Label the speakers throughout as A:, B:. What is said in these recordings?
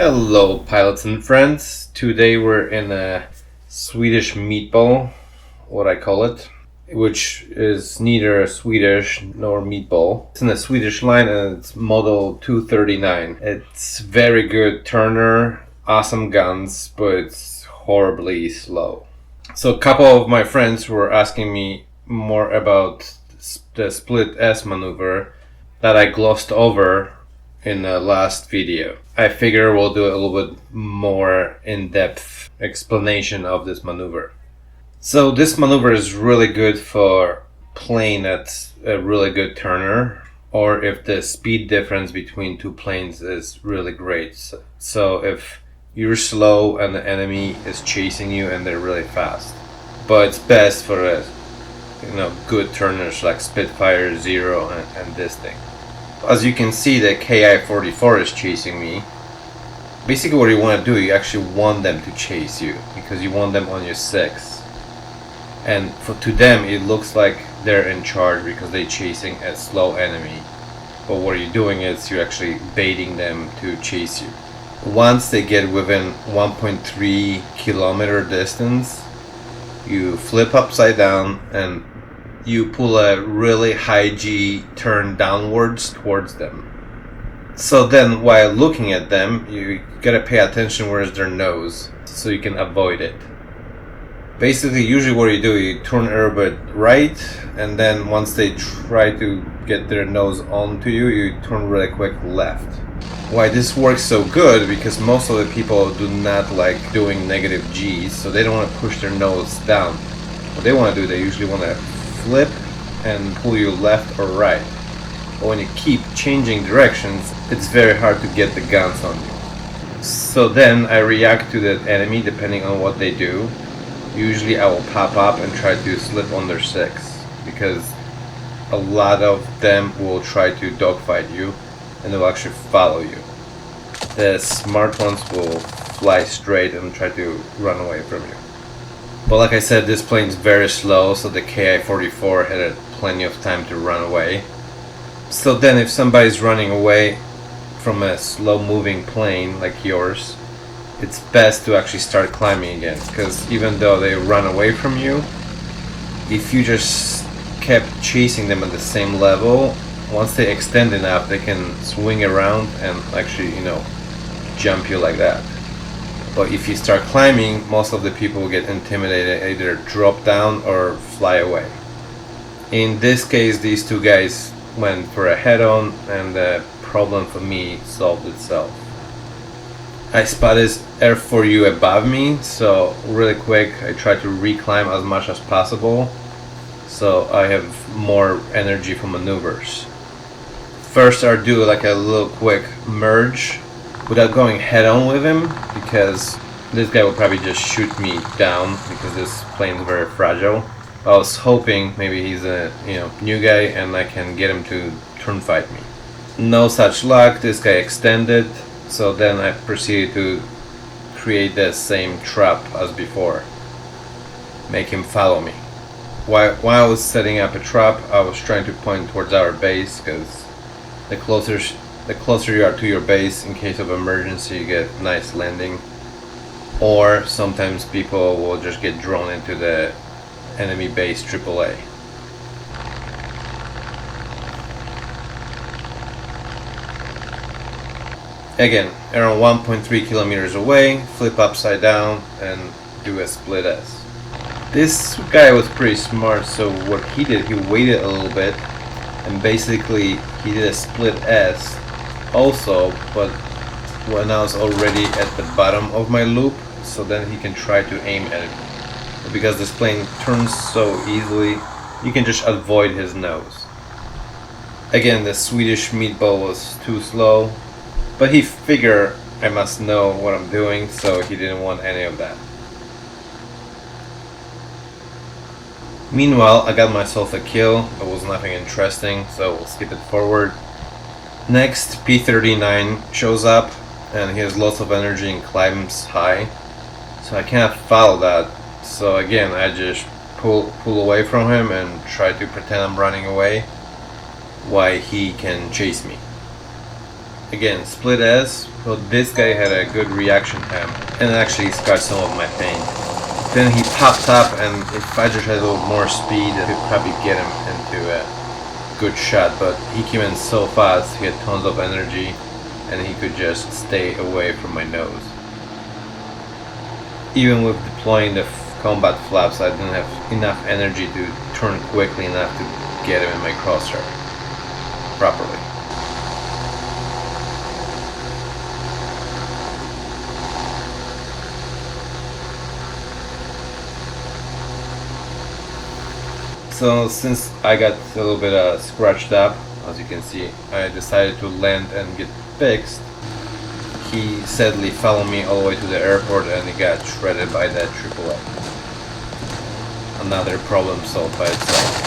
A: Hello, pilots and friends. Today we're in a Swedish meatball, what I call it, which is neither Swedish nor meatball. It's in a Swedish line and it's model 239. It's very good turner, awesome guns, but it's horribly slow. So a couple of my friends were asking me more about the split S maneuver that I glossed over in the last video. I figure we'll do a little bit more in-depth explanation of this maneuver. So this maneuver is really good for plane that's a really good turner, or if the speed difference between two planes is really great. So if you're slow and the enemy is chasing you and they're really fast. But it's best for good turners like Spitfire, Zero, and this thing. As you can see, the Ki-44 is chasing me. Basically what you want to do, you actually want them to chase you because you want them on your 6. And to them it looks like they're in charge because they're chasing a slow enemy. But what you're doing is you're actually baiting them to chase you. Once they get within 1.3 kilometer distance, you flip upside down and you pull a really high G turn downwards towards them. So then while looking at them, you gotta pay attention where's their nose so you can avoid it. Basically, usually what you do, you turn a little bit right, and then once they try to get their nose onto you, you turn really quick left. Why this works so good, because most of the people do not like doing negative G's, so they don't want to push their nose down. What they want to do, they usually want to flip and pull you left or right. But when you keep changing directions, it's very hard to get the guns on you. So then I react to the enemy depending on what they do. Usually I will pop up and try to slip on their 6, because a lot of them will try to dogfight you and they'll actually follow you. The smart ones will fly straight and try to run away from you. But like I said, this plane's very slow, so the Ki-44 had plenty of time to run away. So then if somebody's running away from a slow moving plane like yours, it's best to actually start climbing again, because even though they run away from you, if you just kept chasing them at the same level, once they extend enough, they can swing around and actually, jump you like that. But if you start climbing, most of the people will get intimidated, either drop down or fly away. In this case, these two guys went for a head-on, and the problem for me solved itself. I spotted R4U above me, so really quick I try to reclimb as much as possible, so I have more energy for maneuvers. First I'll do like a little quick merge without going head-on with him, because this guy will probably just shoot me down because this plane is very fragile. I was hoping maybe he's a new guy and I can get him to turn fight me. No such luck, this guy extended, so then I proceeded to create the same trap as before. Make him follow me. While I was setting up a trap, I was trying to point towards our base, because the closer you are to your base, in case of emergency, you get nice landing. Or sometimes people will just get drawn into the enemy base AAA. Again, around 1.3 kilometers away, flip upside down and do a split S. This guy was pretty smart, so what he did, he waited a little bit and basically he did a split S also, but when I was already at the bottom of my loop, so then he can try to aim at it. But because this plane turns so easily, you can just avoid his nose. Again, the Swedish meatball was too slow, but he figured I must know what I'm doing, so he didn't want any of that. Meanwhile, I got myself a kill. It was nothing interesting, so we'll skip it forward. Next, B-239 shows up, and he has lots of energy and climbs high, so I cannot follow that. So again, I just pull away from him and try to pretend I'm running away while he can chase me. Again, split S, but this guy had a good reaction time and actually scratched some of my paint. Then he popped up, and if I just had a little more speed, I could probably get him into a good shot, but he came in so fast, he had tons of energy, and he could just stay away from my nose. Even with deploying the combat flaps, I didn't have enough energy to turn quickly enough to get him in my crosshair properly. So since I got a little bit scratched up, as you can see, I decided to land and get fixed. He sadly followed me all the way to the airport and he got shredded by that AAA. Another problem solved by itself.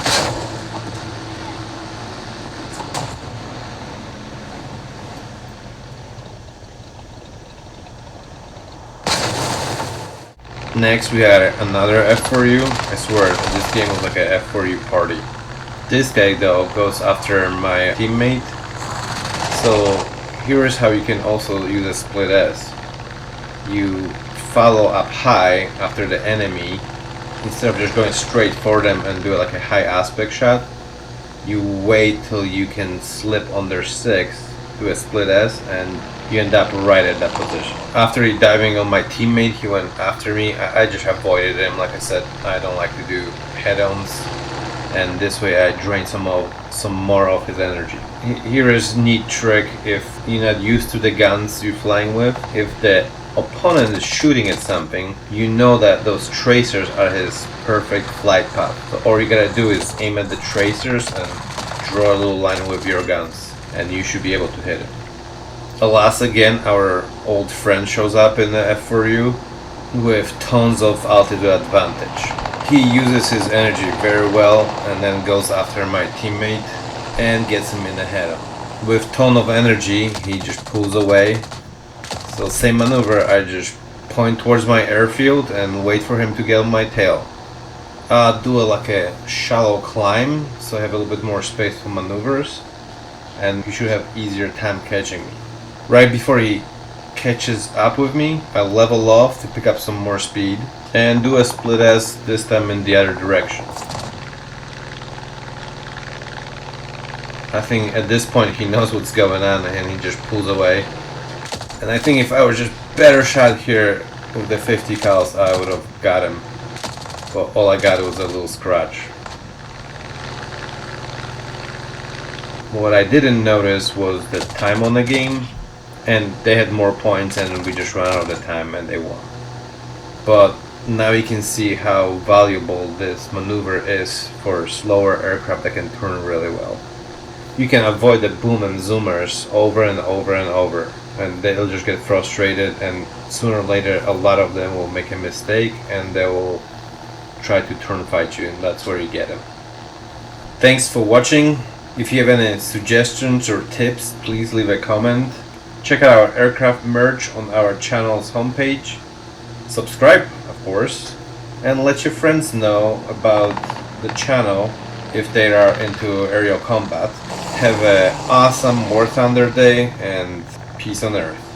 A: Next we had another F4U. I swear, this game was like a F4U party. This guy though goes after my teammate. So here is how you can also use a split S. You follow up high after the enemy. Instead of just going straight for them and do like a high aspect shot, you wait till you can slip under 6, do a split S, and you end up right at that position. After he diving on my teammate, he went after me. I just avoided him. Like I said, I don't like to do head-ons, and this way I drain some more of his energy. Here is a neat trick if you're not used to the guns you're flying with. If the opponent is shooting at something, you know that those tracers are his perfect flight path. So all you gotta do is aim at the tracers and draw a little line with your guns, and you should be able to hit it. Alas, again, our old friend shows up in the F4U with tons of altitude advantage. He uses his energy very well and then goes after my teammate and gets him in the head. With ton of energy, he just pulls away. So same maneuver, I just point towards my airfield and wait for him to get on my tail. Do like a shallow climb, so I have a little bit more space for maneuvers, and you should have easier time catching me. Right before he catches up with me, I level off to pick up some more speed and do a split S, this time in the other direction. I think at this point he knows what's going on and he just pulls away. And I think if I was just better shot here with the 50 cals, I would have got him. But all I got was a little scratch. What I didn't notice was the time on the game, and they had more points and we just ran out of the time and they won. But now you can see how valuable this maneuver is for slower aircraft that can turn really well. You can avoid the boom and zoomers over and over and over, and they'll just get frustrated, and sooner or later a lot of them will make a mistake and they will try to turn fight you, and that's where you get them. Thanks for watching. If you have any suggestions or tips, please leave a comment. Check out our aircraft merch on our channel's homepage. Subscribe, of course, and let your friends know about the channel if they are into aerial combat. Have an awesome War Thunder day and peace on Earth.